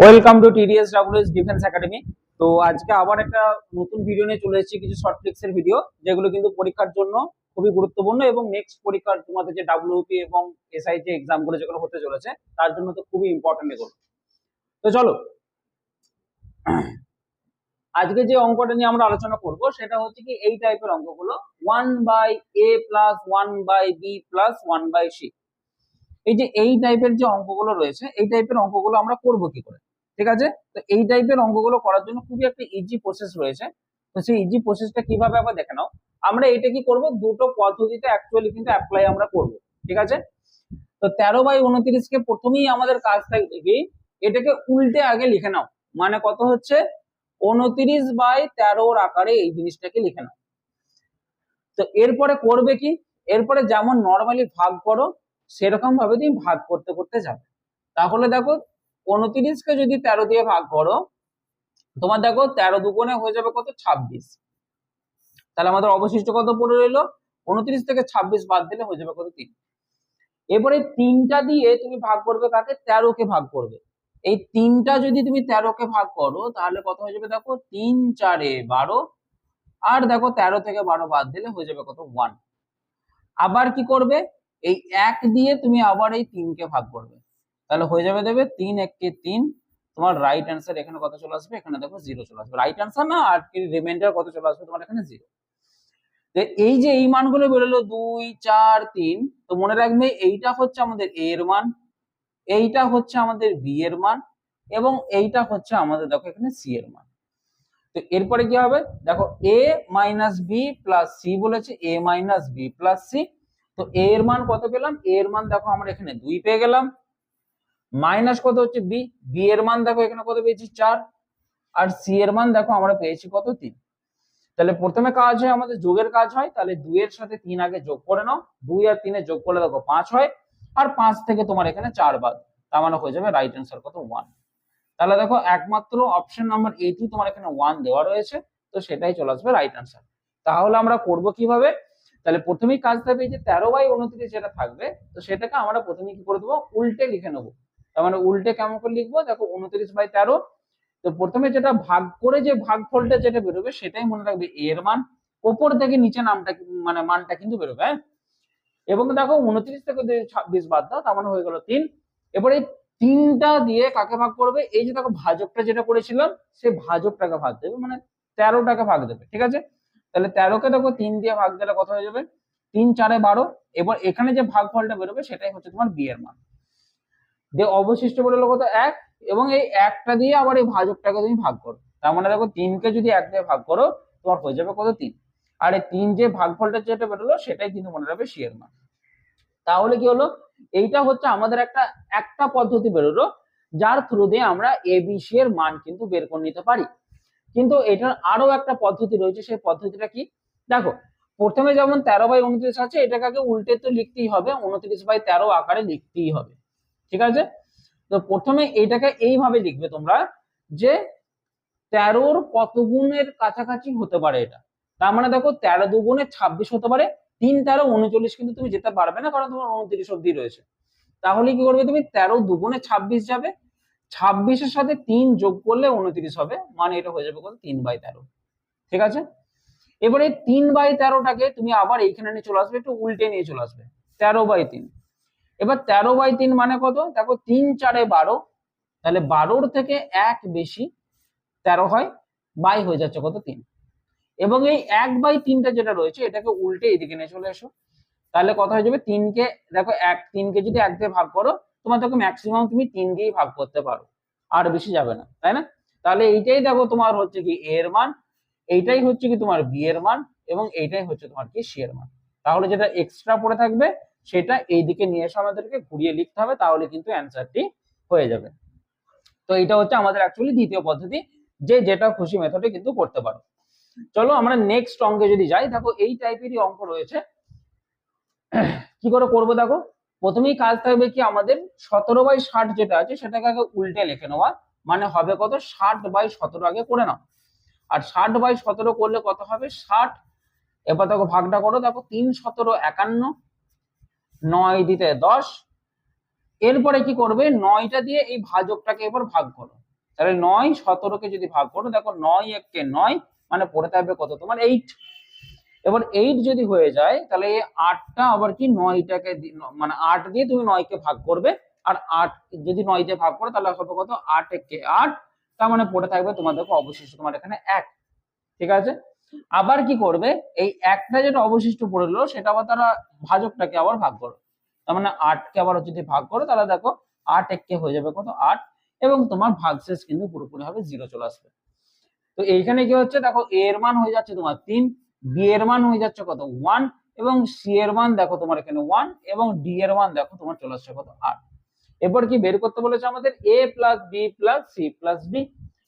Welcome to TDS WS defence academy. তো আজকে আবার একটা নতুন ভিডিও নিয়ে চলে এসেছি, কিছু শর্ট ট্রিক্সের ভিডিও যেগুলো কিন্তু পরীক্ষার জন্য খুবই গুরুত্বপূর্ণ এবং নেক্সট পরীক্ষার তোমাদের যে ডাব্লিউপি এবং এসআই যে এক্সামগুলো যেগুলো হতে চলেছে তার জন্য তো খুবই ইম্পর্টেন্ট এগুলো। তো চলো আজকে যে অঙ্কটা নিয়ে আমরা আলোচনা করব সেটা হচ্ছে কি এই টাইপের অঙ্কগুলো 1/a plus 1/b plus 1/c। এই যে এই টাইপের যে অঙ্কগুলো রয়েছে এই টাইপের অঙ্কগুলো আমরা করব কি করে, ঠিক আছে? তো এই টাইপের অঙ্কগুলো করার জন্য খুবই একটা ইজি প্রসেস রয়েছে। তো সেই ইজি প্রসেসটা কিভাবে আবার দেখে নাও। আমরা এটা কি করব, দুটো পদ্ধতিতে অ্যাকচুয়ালি কিন্তু অ্যাপ্লাই আমরা করব, ঠিক আছে? তো 13/29 কে প্রথমেই আমাদের কাজ থাকবে কি এটাকে উল্টে আগে লিখে নাও। মানে কত হচ্ছে 29/13 আকারে এই জিনিসটাকে লিখে নাও। তো এরপরে করবে কি, এরপরে যেমন নর্মালি ভাগ করো সেরকম ভাবে তুমি ভাগ করতে করতে যাবে। তাহলে দেখো 29 কে যদি 13 দিয়ে ভাগ করো, তোমার দেখো 13 দুগুণে হয়ে যাবে কত 26। তাহলে আমাদের অবশিষ্ট কত পড়ে রইলো, 29 থেকে 26 বাদ দিলে হয়ে যাবে কত 3। এবারে 3টা দিয়ে তুমি ভাগ করবে কাকে, 13 কে ভাগ করবে। এই 3টা যদি তুমি 13 কে ভাগ করো তাহলে কত হয়ে যাবে, দেখো 3 4 12। আর দেখো 13 থেকে 12 বাদ দিলে হয়ে যাবে কত 1। আবার কি করবে, এই 1 দিয়ে তুমি আবার এই 3 কে ভাগ করবে, তাহলে হয়ে যাবে দেবে 3 1 কে 3। তোমার রাইট অ্যান্সার এখানে কত চলে আসবে, এখানে দেখো 0 চলে আসবে। রাইট অ্যান্সার না, আর কি রিমাইন্ডার কত চলে আসবে তোমার এখানে 0। তো এই যে এই মানগুলো বেরোলো 2 4 3, তো মনে রাখবে এইটা হচ্ছে আমাদের a এর মান, এইটা হচ্ছে আমাদের b এর মান এবং এইটা হচ্ছে আমাদের দেখো এখানে c এর মান। তো এরপরে কি হবে, দেখো a minus b plus c বলেছে, a minus b plus c। তো a এর মান কত পেলাম, a এর মান দেখো আমরা এখানে 2 পেয়ে গেলাম। মাইনাস কত হচ্ছে b, b এর মান দেখো এখানে কত পেয়েছি 4। আর c এর মান দেখো আমরা পেয়েছি কত 3। তাহলে প্রথমে কাজ হয় আমাদের যোগের কাজ হয়, তাহলে 2 এর সাথে 3 আগে যোগ করে নাও, 2 আর 3 এর যোগ করলে দেখো 5 হয়। আর 5 থেকে তোমার এখানে 4 বাদ, তার মানে হয়ে যাবে রাইট অ্যান্সার কত 1। তাহলে দেখো একমাত্র অপশন নাম্বার এটি তোমার এখানে 1 দেওয়া রয়েছে, তো সেটাই চলে আসবে রাইট অ্যান্সার। তাহলে আমরা করব কিভাবে, তাহলে প্রথমেই কাজ থাকবে যে 13/29 যেটা থাকবে, তো সেটাকে আমরা প্রথমেই কি করে দেবো, উল্টে লিখে নেবো। তার মানে উল্টে কেমন করে লিখবো, দেখো 29/13। তো প্রথমে যেটা ভাগ করে যে ভাগফলটা যেটা বেরোবে সেটাই মনে রাখবে a এর মান, ওপর থেকে নিচে নামটা মানে মানটা কিন্তু বেরোবে, হ্যাঁ। এবং দেখো 29 থেকে যদি 26 বাদ দাও তার মানে হয়ে গেল 3। এবারে 3টা দিয়ে কাকে ভাগ করবে, এই যে দেখো ভাজকটা যেটা করেছিলাম সেই ভাজকটাকে ভাগ দেবে, মানে 13টাকে ভাগ দেবে, ঠিক আছে? তাহলে 13 কে দেখো 3 দিয়ে ভাগ দিলে কত হয়ে যাবে, 3 4 12। এবার এখানে যে ভাগফলটা বেরোবে সেটাই হচ্ছে তোমার b এর মান। দিয়ে অবশিষ্ট বেরোলো কত 1, এবং এই 1টা দিয়ে আবার এই ভাজকটাকে তুমি ভাগ করো। তার মানে দেখো 3 কে যদি 1 দিয়ে ভাগ করো তোমার হয়ে যাবে কত 3। আর এই 3 যে ভাগফলটা যেটা বেরোলো সেটাই কিন্তু মনে রাখবে c এর মান। তাহলে কি হলো, এইটা হচ্ছে আমাদের একটা পদ্ধতি বেরোলো যার থ্রু দিয়ে আমরা এবিসি এর মান কিন্তু বের করে নিতে পারি। কিন্তু এটার আরো একটা পদ্ধতি রয়েছে, সেই পদ্ধতিটা কি, দেখো প্রথমে যেমন 13/29 আছে এটাকে আগে উল্টে তো লিখতেই হবে, 29/13 আকারে লিখতেই হবে, ঠিক আছে? তো প্রথমে এটাকে এইভাবে লিখবে তোমরা যে 13র কত গুণের কাছাকাছি হতে পারে এটা। তার মানে দেখো 13 দুগুণে 26 হতে পারে, 3 13 39 কিন্তু তুমি যেতে পারবে না কারণ তোমার 29 অব্দি রয়েছে। তাহলে কি করবে, তুমি 13 দুগুণে 26 যাবে, 26-এর সাথে 3 যোগ করলে 29 হবে, মানে এটা হয়ে যাবে কত 3/13, ঠিক আছে? এবারে 3/13টাকে তুমি আবার এইখানে নিয়ে চলে আসবে, একটু উল্টে নিয়ে চলে আসবে 13/3। এবার 13/3 মানে কত, দেখো 3 4 12, তাহলে 12-র থেকে 1 বেশি 13 হয়, বাই হয়ে যাচ্ছে কত 3। এবং এই 1/3টা যেটা রয়েছে এটাকে উল্টে এদিকে নিয়ে চলে এসো, তাহলে কত হয়ে যাবে 3 কে দেখো 3 কে যদি 1 দিয়ে ভাগ করো তোমার দেখো ম্যাক্সিমাম তুমি 3 দিয়েই ভাগ করতে পারো, আর বেশি যাবে না, তাই না? তাহলে এইটাই দেখো তোমার হচ্ছে কি a এর মান, এইটাই হচ্ছে কি তোমার b এর মান, এবং এইটাই হচ্ছে তোমার কি c এর মান। তাহলে যেটা এক্সট্রা পড়ে থাকবে সেটা এইদিকে নিয়ে এসে আমাদেরকে ঘুরিয়ে লিখতে হবে, তাহলে কিন্তু অ্যান্সারটি হয়ে যাবে। তো এটা হচ্ছে আমাদের অ্যাকচুয়ালি দ্বিতীয় পদ্ধতি, যে যেটা খুশি মেথডে কিন্তু করতে পারো। চলো আমরা নেক্সট অঙ্কে যদি যাই, দেখো এই টাইপেরই অঙ্ক রয়েছে। কি করে করবো দেখো, প্রথমেই কাজ থাকবে কি আমাদের 17/60 যেটা আছে সেটাকে আগে উল্টে লিখে নেওয়া, মানে হবে কত 60/17 আগে করে নাও। আর 60/17 করলে কত হবে 60। এবার দেখো ভাগটা করো, দেখো 3 17 51, 9 দিতে 10, এরপরে কি করবে, 9টা দিয়ে এই ভাজকটাকে এবার ভাগ করো। তাহলে 9 17কে যদি ভাগ করো, দেখো 9 1 9, মানে পড়ে থাকবে কত তোমার 8। এবার 8 যদি হয়ে যায় তাহলে এই 8টা আবার কি 9টাকে মানে 8 দিয়ে তুমি 9কে ভাগ করবে, আর 8 যদি 9 দিয়ে ভাগ করো তাহলে হবে কত 8 1 8, তার মানে পড়ে থাকবে তোমার দেখো অবশিষ্ট তোমার এখানে 1। ঠিক আছে, আবার কি করবে, এই একটা যেটা অবশিষ্ট পড়লো সেটা আবার তারা ভাজকটাকে আবার ভাগ করো, তার মানে 8কে আবার যদি ভাগ করো তাহলে দেখো 8 1 হয়ে যাবে কত 8, এবং তোমার ভাগশেষ কিন্তু পুরোপুরি হবে 0 চলে আসবে। তো এইখানে কি হচ্ছে দেখো, এ এর মান হয়ে যাচ্ছে তোমার 3, বি এর মান হয়ে যাচ্ছে কত 1, এবং সি এর মান দেখো তোমার এখানে 1, এবং ডি এর মান দেখো তোমার চলে আসছে কত 8। এবার কি বের করতে বলেছে আমাদের, A plus B plus C plus D.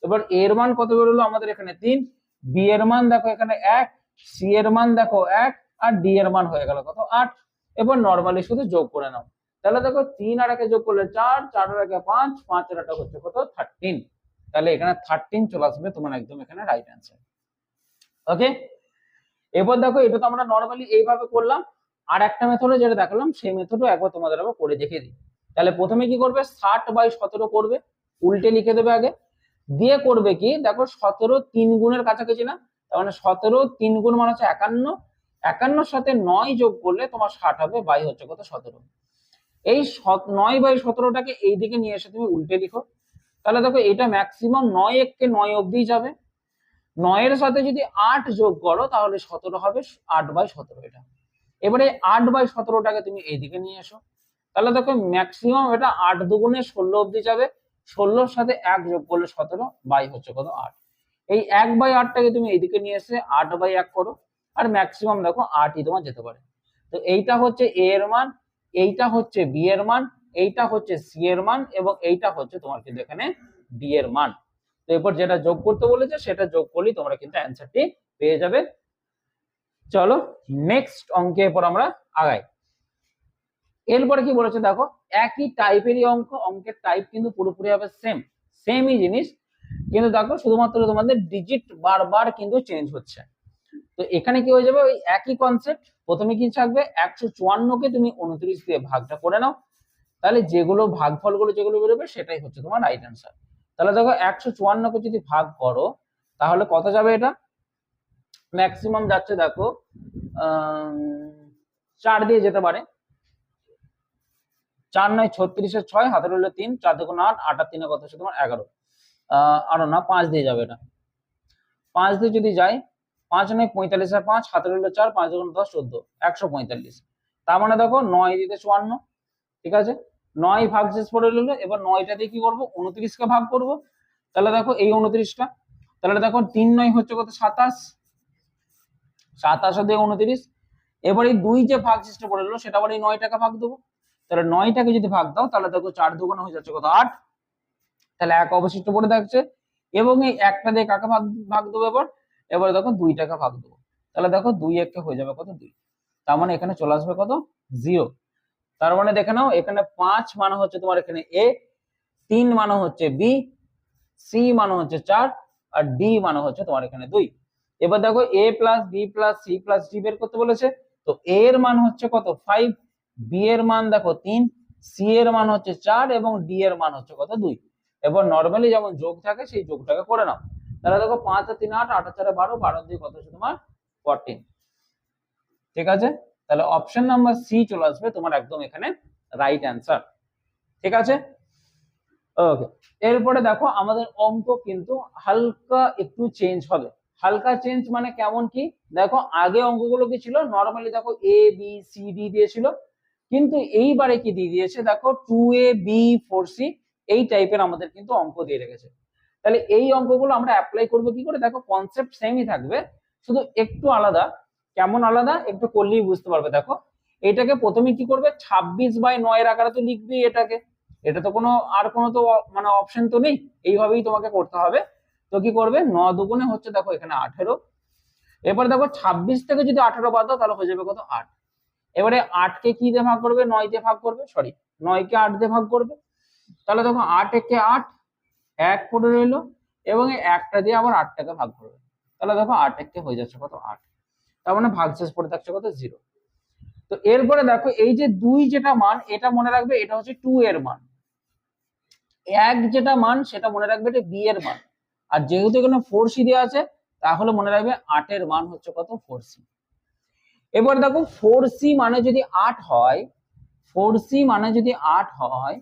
এবার এ এর মান কত বেরোলো আমাদের এখানে 3, বি এর মান দেখো এখানে 1, সি এর মান দেখো 1, আর ডি এর মান হয়ে গেল কত 8। এবার নরমালি শুধু যোগ করে নাও, তাহলে দেখো 3 আর 1 যোগ করলে 4, 4 আর 1 5, 5 আর 1 হচ্ছে কত 13। তাহলে এখানে 13 চলে আসবে তোমার একদম এখানে রাইট অ্যান্সার। ওকে, এবার দেখো এটা তো আমরা নরমালি এইভাবে করলাম, আর একটা মেথডে যেটা দেখালাম সেই মেথডও একবার তোমাদের আবার করে দেখিয়ে দিই। তাহলে প্রথমে কি করবে, 60/17 করবে, উল্টে লিখে দেবে আগে, দিয়ে করবে কি দেখো 17 3 গুণের কাছাকাছি না, তার মানে 17 3 গুণ মানে হচ্ছে 51, 51 সাথে 9 যোগ করলে তোমার 60 হবে, বাই হচ্ছে কত 17। এই 9/17টাকে এই দিকে নিয়ে এসে তুমি উল্টে লিখো, তাহলে দেখো এটা ম্যাক্সিমাম 9 1 9 অব্দি যাবে, 9 এর সাথে যদি 8 যোগ করো তাহলে 17 হবে, 8/17 এটা। এবারে 8/17টাকে তুমি এইদিকে নিয়ে এসো, তাহলে দেখো ম্যাক্সিমাম এটা 8 দুগুণে 16 অব্দি যাবে, 16 সাথে 1 যোগ করলে 17, বাই হচ্ছে কত 8। এই 1/8টাকে তুমি এইদিকে নিয়ে এসে 8/1 করো, আর ম্যাক্সিমাম দেখো 8ই তোমার যেতে পারে। তো এইটা হচ্ছে এ এর মান, এইটা হচ্ছে বি এর মান, এইটা হচ্ছে সি এর মান, এবং এইটা হচ্ছে তোমার কিন্তু এখানে ডি এর মান। তো এরপর যেটা যোগ করতে বলেছে সেটা যোগ করলেই তোমরা কিন্তু অ্যান্সারটি পেয়ে যাবে। চলো নেক্সট অঙ্কে এরপর আমরা আগাই। এরপরে কি বলেছে দেখো, একই টাইপেরই অঙ্ক, অঙ্কের টাইপ কিন্তু পুরোপুরি হবে সেমই জিনিস, কিন্তু দেখো শুধুমাত্র তোমাদের ডিজিট বারবার কিন্তু চেঞ্জ হচ্ছে। তো এখানে কি হয়ে যাবে, ওই একই কনসেপ্ট, প্রথমে কি থাকবে 154কে তুমি 29 দিয়ে ভাগটা করে নাও, তাহলে যেগুলো ভাগফলগুলো যেগুলো বেরোবে সেটাই হচ্ছে তোমার রাইট অ্যান্সার। তাহলে দেখো 154কে যদি ভাগ করো তাহলে কত যাবে, এটা ম্যাক্সিমাম যাচ্ছে দেখো 4 দিয়ে যেতে পারে, 4 9 36 6, হাতে রইল 3, 4 2 8, 8 আর 3 কত হচ্ছে তোমার 11, আরো না 5 দিয়ে যাবে এটা, 5 দিয়ে যদি যায় 5 9 45 আর 5, হাতে রইল 4, 5 2 10 14, 145। তার মানে দেখো 9 দিতে 54, ঠিক আছে, 9 ভাগ শেষ পড়ে রইল, এবার 9টা দিয়ে কি করবো 29কে ভাগ করব, তাহলে দেখো এই 29টা, তাহলে দেখো 3 9 হচ্ছে কত 27, 27 দিয়ে 29, এবার এই 2 যে ভাগ শেষটা পড়ে রইল সেটা আবার এই 9টাকে ভাগ দেবো, তাহলে 9টাকে যদি ভাগ দাও তাহলে দেখো 4 2 হয়ে যাচ্ছে কত 8, তাহলে 1 অবশিষ্ট পড়ে থাকছে, এবং এই একটা দিয়ে কাকে ভাগ ভাগ দেবো এবার, এবার দেখো 2টাকে ভাগ দেবো, তাহলে দেখো 2 1 হয়ে যাবে কত 2, তার মানে এখানে চলে আসবে কত 0। তার মানে দেখে নাও এখানে 5 মানে হচ্ছে তোমার এখানে এ, 3 মানে হচ্ছে বি, সি মানে হচ্ছে 4, আর ডি মানে হচ্ছে তোমার এখানে 2। এবার দেখো A plus B plus C plus D বের করতে বলেছে, তো এ এর মান হচ্ছে কত 5, বি এর মান দেখো 3, সি এর মান হচ্ছে 4, এবং ডি এর মান হচ্ছে কত 2। এবার নরমালি যেমন যোগ থাকে সেই যোগটাকে করে নাও, তাহলে দেখো 5 আর 3 8, 8 আর 4 12, 12 দিয়ে কত হচ্ছে তোমার 14। ঠিক আছে, তাহলে অপশন নাম্বার সি চলে আসবে তোমার একদম এখানে রাইট অ্যান্সার। ঠিক আছে, ওকে। এরপরে দেখো আমাদের অঙ্ক কিন্তু হালকা একটু চেঞ্জ হবে, হালকা চেঞ্জ মানে কেমন কি, দেখো আগে অঙ্কগুলো কি ছিল নরমালি দেখো এ বি সি ডি দিয়েছিল, কিন্তু এইবারে কি দিয়ে দিয়েছে দেখো 2a b 4c, এই টাইপের আমাদের কিন্তু অঙ্ক দিয়ে রেখেছে। তাহলে এই অঙ্কগুলো আমরা অ্যাপ্লাই করব কি করে, দেখো কনসেপ্ট সেমই থাকবে, শুধু একটু আলাদা, কেমন আলাদা একটু করলেই বুঝতে পারবে। দেখো এটাকে প্রথমে কি করবে 26/9 এর আকারে তো লিখবি এটাকে, এটা তো কোনো আর কোনো তো মানে অপশন তো নেই, এইভাবেই তোমাকে করতে হবে। তো কি করবে 9 দুগুণে হচ্ছে দেখো এখানে 18, এবার দেখো 26 থেকে যদি 18 বাদ দাও তাহলে হয়ে যাবে কত 8। এবারে 8কে কি দিয়ে ভাগ করবে 9 দিয়ে ভাগ করবে, সরি 9কে 8 দিয়ে ভাগ করবে, তাহলে দেখো 8 একে 8, 1 পড়ে রইলো, এবং এই একটা দিয়ে আবার 8টাকে ভাগ করবে, তাহলে দেখো 8 একে হয়ে যাচ্ছে কত 8, তার মানে ভাগশেষ পড়ে থাকছে কত 0। তো এরপরে দেখো এই যে 2 যেটা মান এটা মনে রাখবে এটা হচ্ছে 2 এর মান, 1 যেটা মান সেটা মনে রাখবে এটা বি এর মান, আর যেহেতু এখানে 4c দেওয়া আছে তাহলে মনে রাখবে 8 এর মান হচ্ছে কত 4c। এবার দেখো 4c মানে যদি 8 হয়, 4c মানে যদি 8 হয়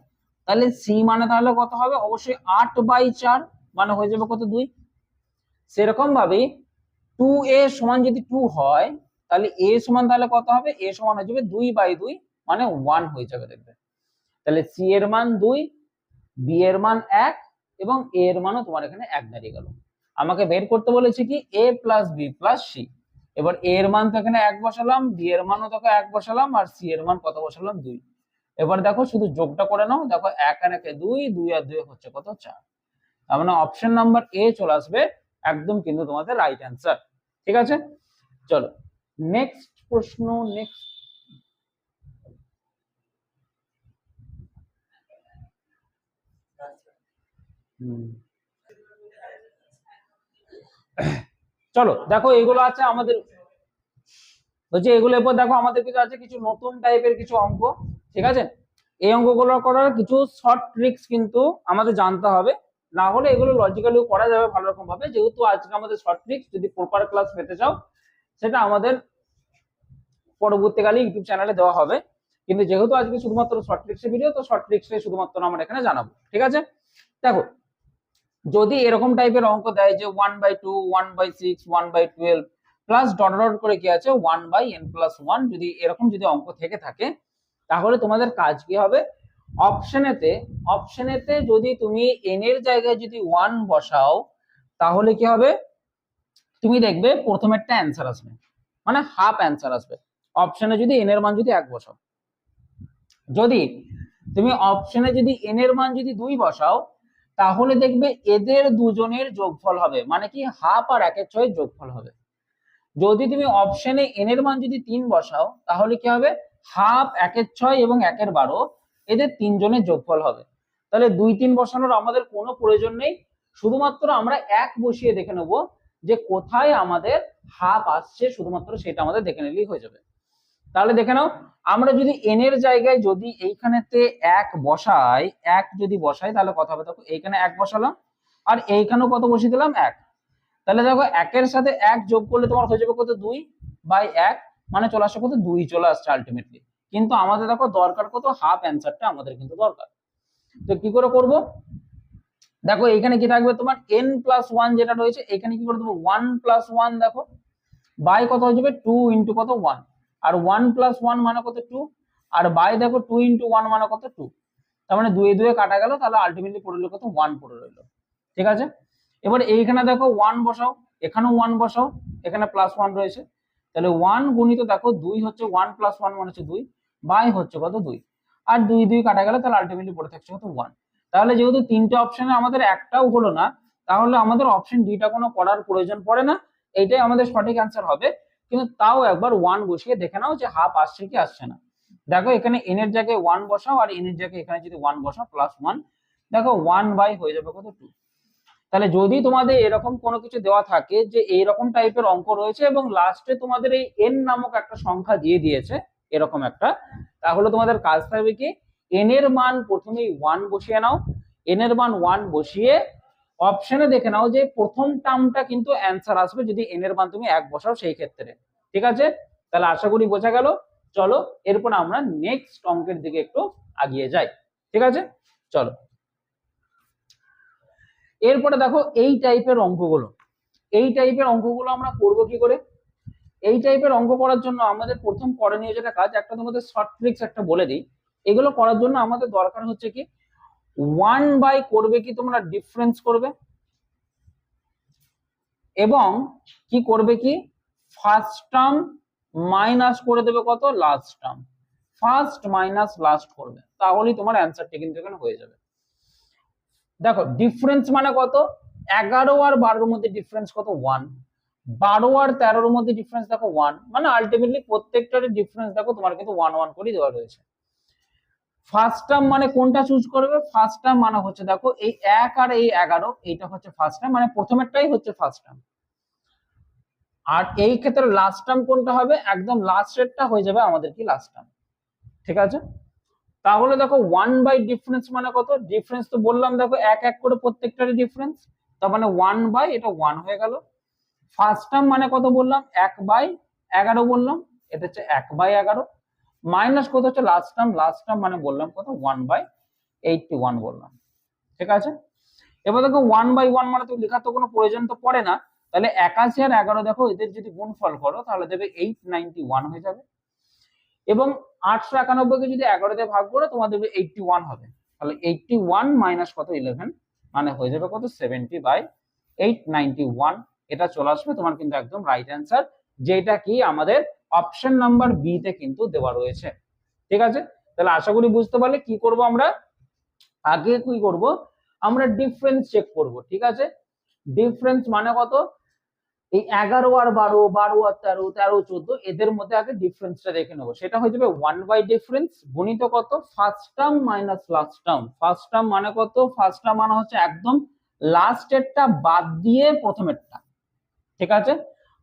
তাহলে c মানে তাহলে কত হবে, অবশ্যই 8/4 মানে হয়ে যাবে কত 2। সেরকম ভাবে 2a সমান যদি 2 হয় তাহলে a সমান তাহলে কত হবে, a সমান হয়ে যাবে 2/2 মানে 1 হয়ে যাবে দেখবে। তাহলে c এর মান 2, b এর মান 1 এবং a এর মানও তোমার এখানে 1 দাঁড়িয়ে গেল। আমাকে বের করতে বলেছে কি a plus b plus c। এবার a এর মান তো এখানে 1 বসালাম, b এর মানও তোকে 1 বসালাম, আর c এর মান কত বসালাম 2। এবার দেখো শুধু যোগটা করে নাও, দেখো 1 আর 1 2, 2 আর 2 হচ্ছে কত 4। তার মানে অপশন নাম্বার এ চলে আসবে একদম কিন্তু তোমাদের রাইট অ্যান্সার। ঠিক আছে, চলো নেক্সট প্রশ্ন। নেক্সট চলো দেখো এগুলো আছে আমাদের, বলছি এগুলো এরপর দেখো আমাদের কিছু আছে কিছু নতুন টাইপের কিছু অঙ্ক। ঠিক আছে, এই অঙ্কগুলো করার কিছু শর্ট ট্রিক্স কিন্তু আমাদের জানতে হবে, না হলে এগুলো লজিক্যালি করা যাবে ভালো রকম ভাবে। যেহেতু আজকে আমাদের শর্ট ট্রিক্স, যদি প্রপার ক্লাস পেতে চাও সেটা আমাদের পরবর্তীকালে ইউটিউব চ্যানেলে দেওয়া হবে, কিন্তু যেহেতু আজকে শুধুমাত্র শর্ট ট্রিক্সের ভিডিও, তো শর্ট ট্রিক্সে শুধুমাত্র আমরা এখানে জানাবো। ঠিক আছে, দেখো যদি এরকম টাইপের অঙ্ক দেয় যে 1/2, 1/6, 1/12 প্লাস ডট ডট করে কি আছে 1/n+1, যদি এরকম যদি অঙ্ক থেকে থাকে তাহলে তোমাদের কাজ কি হবে, অপশনেতে যদি তুমি n এর জায়গায় যদি 1 বসাও তাহলে কি হবে, তুমি দেখবে প্রথমেরটা অ্যান্সার আসবে, মানে হাফ অ্যান্সার আসবে। অপশনে যদি n এর মান যদি 1 বসাও, যদি তুমি অপশনে যদি n এর মান যদি 2 বসাও তাহলে দেখবে এদের দুজনের যোগফল হবে, মানে কি হাফ আর 1/6 যোগফল হবে। যদি তুমি অপশনে n এর মান যদি 3 বসাও তাহলে কি হবে, হাফ 1/6 এবং 1/12 এদের তিনজনের যোগফল হবে। তাহলে 2 3 বসানোর আমাদের কোনো প্রয়োজন নেই, শুধুমাত্র আমরা 1 বসিয়ে দেখে নেব যে কোথায় আমাদের হাফ আসছে, শুধুমাত্র সেটা আমাদের দেখে নিলেই হয়ে যাবে। তাহলে দেখে নাও, আমরা যদি n এর জায়গায় যদি এইখানেতে 1 বসাই, 1 যদি বসাই তাহলে কত হবে, দেখো এইখানে 1 বসালাম আর এইখানেও কত বসিয়ে দিলাম 1, তাহলে দেখো 1 এর সাথে 1 যোগ করলে তোমার হয়ে যাবে কত 2/1, মানে চলে আসছে কত 2 চলে আসছে আলটিমেটলি। কিন্তু আমাদের দেখো দরকার কত, হাফ অ্যান্সারটা আমাদের কিন্তু দরকার। তো কি করে করব, দেখো এখানে কি থাকবে তোমার n+1 যেটা রয়েছে, এখানে কি করে দেবো 1+1, দেখো বাই কত হয়ে যাবে 2 ইন্টু কত 1, আর 1+1 মানে কত 2, আর বাই দেখো 2 ইন্টু 1 মানে কত 2, তার মানে 2 এ 2 এ কাটা গেল, তাহলে আলটিমেটলি পড়ে রইল কত 1 পড়ে রইল। ঠিক আছে, এবার এইখানে দেখো 1 বসাও, এখানেও 1 বসাও, এখানে +1 রয়েছে, তাহলে 1 গুণিত দেখো 2 হচ্ছে 1+1 মানে হচ্ছে 2, বাই হচ্ছে কত 2, আর 2 2 কাটা গেল, তাহলে আলটিমেটলি পড়ে থাকছে কত 1। তাহলে যেহেতু তিনটে অপশনে আমাদের একটাও হলো না, তাহলে আমাদের অপশন ডিটা কোনো করার প্রয়োজন পড়ে না, এইটাই আমাদের সঠিক অ্যান্সার হবে। কিন্তু তাও একবার 1 বসিয়ে দেখে নাও যে হাফ আসছে কি আসছে না। দেখো এখানে n এর জায়গায় 1 বসাও, আর n এর জায়গায় এখানে যদি 1 বসাও +1, দেখো 1 বাই হয়ে যাবে কত 2। তাহলে যদি তোমাদের এরকম কোনো কিছু দেওয়া থাকে যে এইরকম টাইপের অঙ্ক রয়েছে এবং লাস্টে তোমাদের এই n নামক একটা সংখ্যা দিয়ে দিয়েছে এরকম একটা, তাহলে তোমাদের কাজ থাকবে কি n এর মান প্রথমেই 1 বসিয়ে নাও, n এর মান 1 বসিয়ে অপশনে দেখে নাও যে প্রথম টার্মটা কিন্তু অ্যান্সার আসবে যদি n এর মান তুমি 1 বসাও সেই ক্ষেত্রে। ঠিক আছে, তাহলে আশা করি বোঝা গেল। চলো এরপর আমরা নেক্সট অঙ্কের দিকে একটু আগিয়ে যাই। ঠিক আছে, চলো এরপরে দেখো এই টাইপের অঙ্কগুলো আমরা করব কি করে। এই টাইপের অঙ্ক করার জন্য আমাদের প্রথম করণীয় যেটা কাজ, একটা তোমাদের শর্ট ট্রিক্স একটা বলে দিই। এগুলো করার জন্য আমাদের দরকার হচ্ছে কি 1 করবে কি তোমরা ডিফারেন্স করবে, এবং কি করবে কি ফার্স্ট টার্ম মাইনাস করে দেবে কত last term, first minus last করবে, তাহলেই তোমার অ্যান্সারটা কিন্তু এখানে হয়ে যাবে। দেখো ডিফারেন্স মানে কত, 11 আর 12 মধ্যে ডিফারেন্স কত 1, 12 আর 13 মধ্যে ডিফারেন্স দেখো 1, মানে আলটিমেটলি প্রত্যেকটার ডিফারেন্স দেখো তোমার কিন্তু 1 1 করে দেওয়া রয়েছে। ফার্স্ট টার্ম মানে কোনটা চুজ করবে, ফার্স্ট টার্ম মানে হচ্ছে দেখো এই 1 আর এই 11, এইটা হচ্ছে ফার্স্ট টার্ম, মানে প্রথমেরটাই হচ্ছে ফার্স্ট টার্ম। আর এই ক্ষেত্রে লাস্ট টার্ম কোনটা হবে, একদম লাস্ট রেটটা হয়ে যাবে আমাদের কি লাস্ট টার্ম। ঠিক আছে, তাহলে দেখো 1 বাই ডিফারেন্স মানে কত, ডিফারেন্স তো বললাম দেখো এক এক করে প্রত্যেকটারই ডিফারেন্স, তার মানে 1 বাই এটা 1 হয়ে গেল। ফার্স্ট টার্ম মানে কত বললাম, 1/11 বললাম, এটা হচ্ছে 1/11 মাইনাস কত হচ্ছে লাস্ট টার্ম মানে বললাম কত 1/81 বললাম। ঠিক আছে, এবার দেখো 1/1 মানে তো লেখার তো কোনো প্রয়োজন তো পড়ে না, তাহলে 81 আর 11 দেখো এদের যদি গুণফল করো তাহলে দেবে 891 হয়ে যাবে, এবং 891 কে যদি 11 দিয়ে ভাগ করো তোমার দেবে 81 হবে, তাহলে 81 মাইনাস কত 11 মানে হয়ে যাবে কত 70/891, এটা চলে আসবে তোমার কিন্তু একদম রাইট অ্যান্সার, যেটা কি আমাদের অপশন নাম্বার বি তে কিন্তু দেওয়া রয়েছে। ঠিক আছে, তাহলে আশা করি বুঝতে পারলে কি করব আমরা, আগে কি করব আমরা ডিফারেন্স চেক করব। ঠিক আছে, ডিফারেন্স মানে কত, এই 11 আর 12, 12 আর 13, 13 14 এদের মধ্যে আগে ডিফারেন্সটা দেখে নেবো, সেটা হয়ে যাবে 1 বাই ডিফারেন্স গুণিত কত first term minus last term. First term মানে কত, ফার্স্ট টার্ম মানে হচ্ছে একদম লাস্টেরটা বাদ দিয়ে প্রথমেরটা। ঠিক আছে,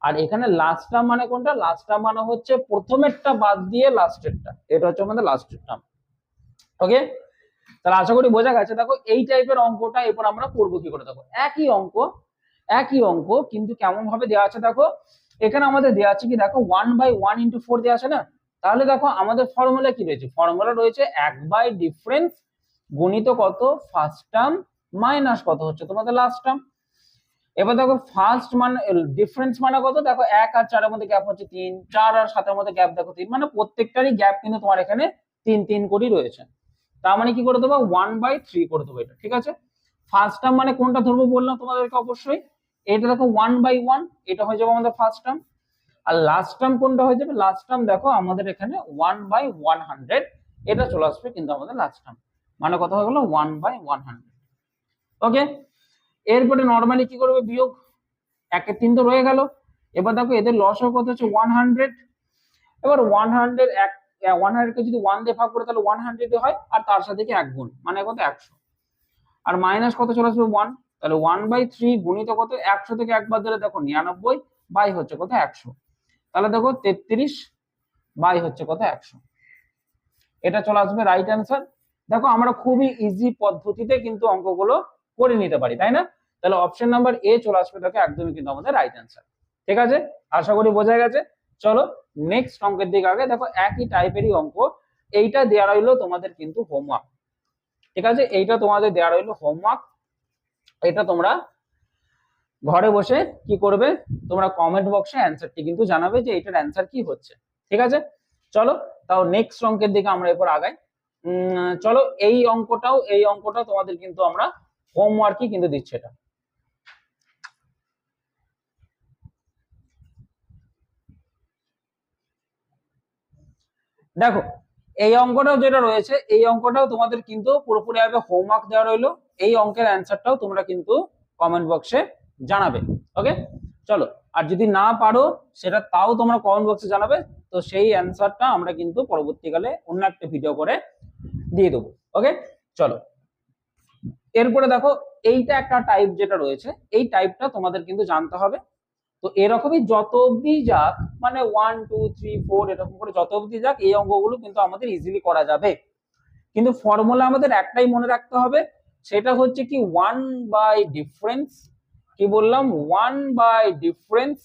আর এখানে লাস্ট টার্ম মানে কোনটা, লাস্ট টার্ম মানে হচ্ছে প্রথমেরটা বাদ দিয়ে লাস্টেরটা, এটা হচ্ছে আমাদের লাস্টের টার্ম। ওকে, তাহলে আশা করি বোঝা গেছে। দেখো এই টাইপের অঙ্কটা এরপর আমরা করবো কি করে, দেখো একই অঙ্ক কিন্তু কেমন ভাবে দেওয়া আছে, দেখো এখানে আমাদের দেওয়া আছে কি, দেখো 1/1 × 4 দেওয়া আছে না, তাহলে দেখো আমাদের ফর্মুলা কি রয়েছে, ফর্মুলা রয়েছে 1 বাই ডিফারেন্স গুণিত কত ফার্স্ট টার্ম মাইনাস কত হচ্ছে তোমাদের লাস্ট টার্ম। এবার দেখো ফার্স্ট মানে ডিফারেন্স মানে কত, দেখো 1 আর 4 এর মধ্যে গ্যাপ হচ্ছে 3, 4 আর 7 এর মধ্যে গ্যাপ দেখো 3, মানে প্রত্যেকটারই গ্যাপ কিন্তু তোমার এখানে 3 করেই রয়েছে, তার মানে কি করে দেবো 1/3 করে দেবো এটা। ঠিক আছে, ফার্স্ট টার্ম মানে কোনটা ধরবো বললাম তোমাদেরকে অবশ্যই, এটা দেখো 1/1, এটা হয়ে যাবে আমাদের ফার্স্ট টার্ম, আর লাস্ট টার্ম কোনটা হয়ে যাবে, লাস্ট টার্ম দেখো আমাদের এখানে 1/100, এটা চলে আসবে কিন্তু আমাদের লাস্ট টার্ম, মানে কত হয়ে গেল 1/100। ওকে, এরপরে নর্মালি কি করবে, বিয়োগ, 1 এর 3 তো রয়ে গেল, এবার দেখো এদের লসও কত হচ্ছে 100, এবার 100 কে যদি 1 দিয়ে ভাগ করে তাহলে 100 হয়, আর তার সাথে কি 1 গুণ মানে কত 100, আর মাইনাস কত চলে আসবে 1, তাহলে 1/3 গুণিত কত 100 থেকে একবার দিলে দেখো 99 বাই হচ্ছে কত 100, তাহলে দেখো 33 বাই হচ্ছে কত 100, এটা চলে আসবে রাইট অ্যান্সার। দেখো আমরা খুবই ইজি পদ্ধতিতে কিন্তু অঙ্কগুলো করে নিতে পারি, তাই না, তাহলে অপশন নাম্বার এ চলে আসবে, দেখো একদমই কিন্তু আমাদের রাইট অ্যান্সার। ঠিক আছে, আশা করি বোঝা গেছে। চলো নেক্সট অঙ্কের দিকে আগে, দেখো একই টাইপেরই অঙ্ক, এইটা দেওয়া রইলো তোমাদের কিন্তু হোমওয়ার্ক। ঠিক আছে, এইটা তোমাদের দেওয়া রইলো হোমওয়ার্ক, এটা তোমরা ঘরে বসে কি করবে, তোমরা কমেন্ট বক্সে অ্যান্সারটি কিন্তু জানাবে যে এটার অ্যান্সার কি হচ্ছে। ঠিক আছে, চলো তাও নেক্সট অঙ্কের দিকে আমরা এরপর আগাই। চলো এই অঙ্কটাও তোমাদের কিন্তু আমরা হোমওয়ার্কই কিন্তু দিচ্ছি এটা। দেখো এই অঙ্কটাও যেটা রয়েছে, এই অঙ্কটাও তোমাদের কিন্তু পুরোপুরি ভাবে হোমওয়ার্ক দেওয়া রইলো, এই অঙ্কের অ্যান্সারটাও তোমরা কিন্তু কমেন্ট বক্সে জানাবে। ওকে, চলো, আর যদি না পারো সেটা তাও তোমরা কমেন্ট বক্সে জানাবে, তো সেই অ্যান্সারটা আমরা কিন্তু পরবর্তীকালে অন্য একটা ভিডিও করে দিয়ে দেবো। ওকে, চলো এরপরে দেখো এইটা একটা টাইপ যেটা রয়েছে, এই টাইপটা তোমাদের কিন্তু জানতে হবে। তো এরকমই যত অব্দি যাক, মানে 1 2 3 4 এরকম করে যত অব্দি যাক, এই অঙ্কগুলো কিন্তু আমাদের ইজিলি করা যাবে, কিন্তু ফর্মুলা আমাদের একটাই মনে রাখতে হবে, সেটা হচ্ছে কি 1/ডিফারেন্স, কি বললাম 1/ডিফারেন্স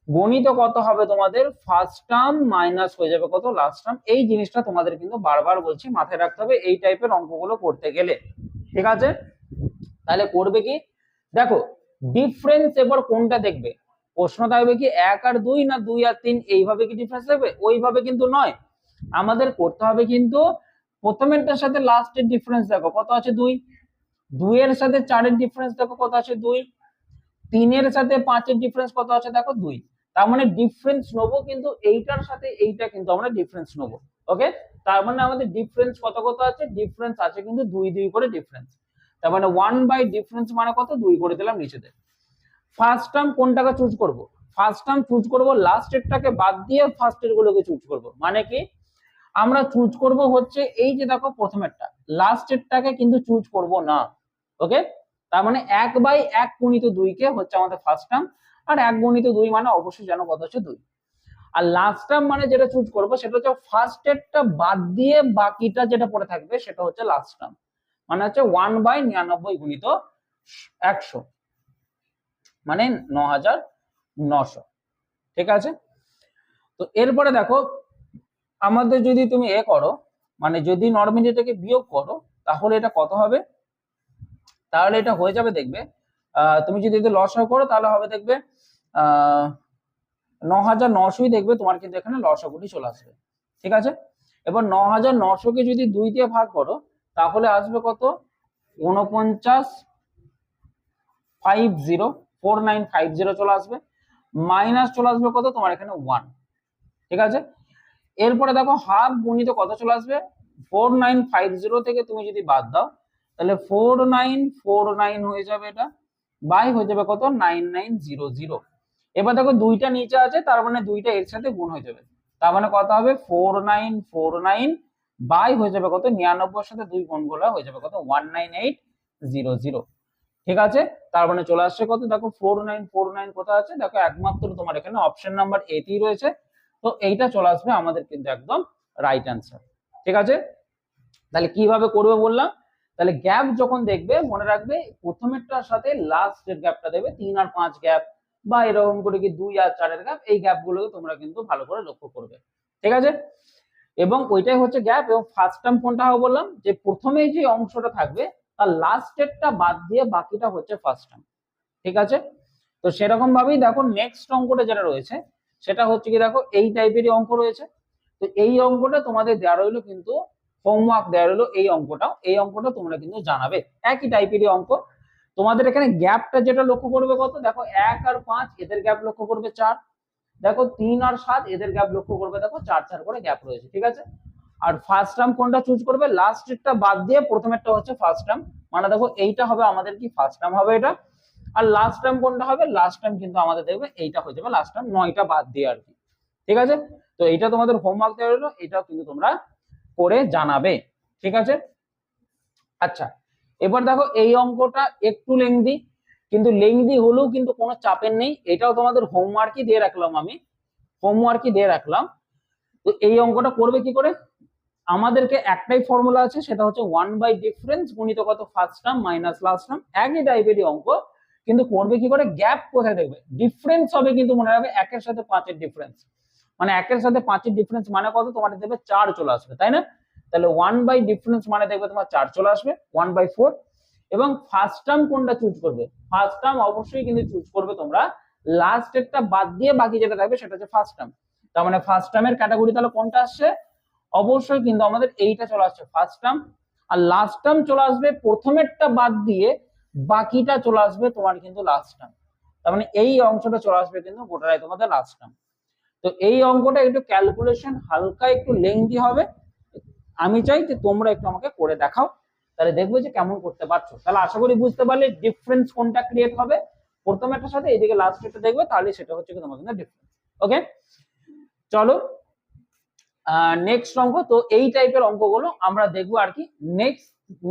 গণিত কত হবে তোমাদের ফার্স্ট টার্ম মাইনাস হয়ে যাবে কত লাস্ট টার্ম। এই জিনিসটা তোমাদের কিন্তু বারবার বলছি মাথায় রাখতে হবে এই টাইপের অঙ্কগুলো করতে গেলে। ঠিক আছে, তাহলে করবে কি, দেখো ডিফারেন্স এবার কোনটা দেখবে, প্রশ্ন থাকবে কি 1 আর 2 না 2 আর 3, এইভাবে কি ডিফারেন্স দেখবে, ওইভাবে কিন্তু নয়, আমাদের করতে হবে কিন্তু প্রথমেরটার সাথে লাস্টের ডিফারেন্স দেখো কত আছে 2, 2 এর সাথে 4 এর ডিফারেন্স দেখো কত আছে 2, 3 এর সাথে 5 এর ডিফারেন্স কত আছে দেখো 2, তার মানে ডিফারেন্স নেবো কিন্তু এইটার সাথে এইটা কিন্তু আমরা ডিফারেন্স নেবো। ওকে, তার মানে আমাদের ডিফারেন্স কত কত আছে, ডিফারেন্স আছে কিন্তু 2 2 করে ডিফারেন্স, তার মানে 1/ডিফারেন্স মানে কত 2 করে দিলাম নিচেতে। ফার্স্ট টার্ম কোনটাকে চুজ করব, ফার্স্ট টার্ম চুজ করব লাস্টেরটাকে বাদ দিয়ে ফার্স্টের গুলোকে চুজ করব, মানে কি আমরা চুজ করব হচ্ছে এই যে দেখো প্রথমেরটা, লাস্টেরটাকে কিন্তু চুজ করব না। ওকে, তার মানে 1/1 গুণিত 2 কে হচ্ছে আমাদের ফার্স্ট টার্ম, আর 1 × 2 মানে অবশ্যই জানো কত হচ্ছে 2। আর লাস্ট টার্ম মানে যেটা চুজ করবো সেটা হচ্ছে ফার্স্ট এরটা বাদ দিয়ে বাকিটা যেটা পড়ে থাকবে সেটা হচ্ছে লাস্ট টার্ম, মানে হচ্ছে 1/99 × 100 মানে 9900। ঠিক আছে, তো এরপরে দেখো আমাদের যদি তুমি করো, মানে যদি নরমালিটাকে বিয়োগ করো তাহলে এটা কত হবে, তাহলে এটা হয়ে যাবে দেখবে তুমি যদি লসাগু করো তাহলে হবে দেখবে 9900ই দেখবে তোমার কিন্তু এখানে লসাগুটি চলে আসবে। ঠিক আছে, এবার 9900কে যদি 2 দিয়ে ভাগ করো তাহলে আসবে কত 4950 চলে আসবে, মাইনাস চলে আসবে কত তোমার এখানে 1। ঠিক আছে, এরপরে দেখো হাফ গুণিত কত চলে আসবে 4950 থেকে তুমি যদি বাদ দাও তাহলে 4949 হয়ে যাবে, এটা বাই হয়ে যাবে কত 9900। এবার দেখো 2টা নিচে আছে তার মানে 2টা এর সাথে গুণ হয়ে যাবে, তার মানে কত হবে 4949 বাই হয়ে যাবে কত 99 এর সাথে 2 গুণ করলে হয়ে যাবে কত 19800। ঠিক আছে, তার মানে চলে আসছে কত দেখো 4949 কোথায় আছে দেখো একমাত্র তোমার এখানে অপশন নাম্বার এ তেই রয়েছে, তো এইটা চলে আসবে আমাদের কিন্তু একদম রাইট অ্যান্সার। ঠিক আছে, তাহলে কিভাবে করবে বললাম, তাহলে গ্যাপ যখন দেখবে মনে রাখবে প্রথমেরটার সাথে লাস্ট এর গ্যাপটা দেবে 3 আর 5 গ্যাপ বা এরকম করে কি 2 আর 4 এর গ্যাপ, এই গ্যাপগুলোকে তোমরা কিন্তু ভালো করে লক্ষ্য করবে। ঠিক আছে, এবং ওইটাই হচ্ছে গ্যাপ। এবং ফার্স্ট টার্ম কোনটা হবে বললাম যে প্রথমে যে অংশটা থাকবে তার লাস্ট এরটা বাদ দিয়ে বাকিটা হচ্ছে ফার্স্ট টার্ম। ঠিক আছে, তো সেরকম ভাবেই দেখো নেক্সট অঙ্কটা যেটা রয়েছে সেটা হচ্ছে কি দেখো এই টাইপেরই অঙ্ক রয়েছে। তো এই অঙ্কটা তোমাদের দেওয়া রইলো কিন্তু হোমওয়ার্ক দেওয়া রইলো, এই অঙ্কটা তোমরা কিন্তু জানাবে, একই টাইপেরই অঙ্ক। তোমাদের এখানে গ্যাপটা যেটা লক্ষ্য করবে কত দেখো 1 আর 5 এদের গ্যাপ লক্ষ্য করবে 4, দেখো 3 আর 7 এদের গ্যাপ লক্ষ্য করবে দেখো 4 4 করে গ্যাপ রয়েছে। ঠিক আছে, আর ফার্স্ট টার্ম কোনটা চুজ করবে লাস্ট এরটা বাদ দিয়ে প্রথমেরটা হচ্ছে ফার্স্ট টার্ম, মানে দেখো এইটা হবে আমাদের কি ফার্স্ট টার্ম হবে এটা। আর লাস্ট টার্ম কোনটা হবে লাস্ট টার্ম কিন্তু আমাদের দেখবে এইটা হয়ে যাবে লাস্ট টার্ম 9টা বাদ দিয়ে আর কি। ঠিক আছে, তো এইটা তোমাদের হোমওয়ার্ক দেওয়া হলো, এটাও কিন্তু তোমরা করে জানাবে। ঠিক আছে, আচ্ছা এবার দেখো এই অঙ্কটা একটু লেংদি, কিন্তু লেংদি হলেও কিন্তু কোনো চাপের নেই, এটাও তোমাদের হোমওয়ার্কই দিয়ে রাখলাম, আমি হোমওয়ার্কই দিয়ে রাখলাম। তো এই অঙ্কটা করবে কি করে, আমাদেরকে একটাই ফর্মুলা আছে সেটা হচ্ছে 1/ডিফারেন্স গুণিত কত first term minus last term, একই টাইপেরই অঙ্ক, কিন্তু করবে কি করে গ্যাপ কোথায় দেখবে ডিফারেন্স হবে, কিন্তু মনে রাখবে 1 এর সাথে 5 এর ডিফারেন্স, মানে 1 এর সাথে 5 এর ডিফারেন্স মানে কত তোমার দেখবে 4 চলে আসবে, তাই না? তাহলে 1/ডিফারেন্স মানে দেখবে তোমার 4 চলে আসবে 1/4। এবং ফার্স্ট টার্ম কোনটা চুজ করবে, ফার্স্ট টার্ম অবশ্যই কিন্তু চুজ করবে তোমরা লাস্ট এরটা বাদ দিয়ে বাকি যেটা থাকবে সেটা হচ্ছে ফার্স্ট টার্ম। তার মানে ফার্স্ট টার্মের ক্যাটাগরি তাহলে কোনটা আসছে, অবশ্যই কিন্তু আমাদের এইটা চলে আসছে ফার্স্ট টার্ম। আর লাস্ট টার্ম চলে আসবে প্রথমেরটা বাদ দিয়ে বাকিটা চলে আসবে তোমার কিন্তু লাস্ট টার্ম, তার মানে এই অংশটা চলে আসবে কিন্তু গোটাটাই তোমাদের লাস্ট টার্ম। তো এই অঙ্কটা একটু ক্যালকুলেশন হালকা একটু লেংদি হবে, আমি চাই যে তোমরা একটু আমাকে করে দেখাও, তাহলে দেখবো যে কেমন করতে পারছো। তাহলে আশা করি বুঝতে পারলে ডিফারেন্স কোনটা ক্রিয়েট হবে প্রথমেরটার সাথে, এইদিকে লাস্ট একটা দেখবে, তাহলে সেটা হচ্ছে তোমার কিন্তু ডিফারেন্স। ওকে, চলো নেক্সট অঙ্ক। তো এই টাইপের অঙ্কগুলো আমরা দেখবো আর কি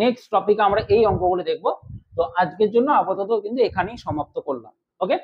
নেক্সট টপিকে আমরা এই অঙ্কগুলো দেখবো। তো আজকের জন্য আপাতত কিন্তু এখানেই সমাপ্ত করলাম। ওকে।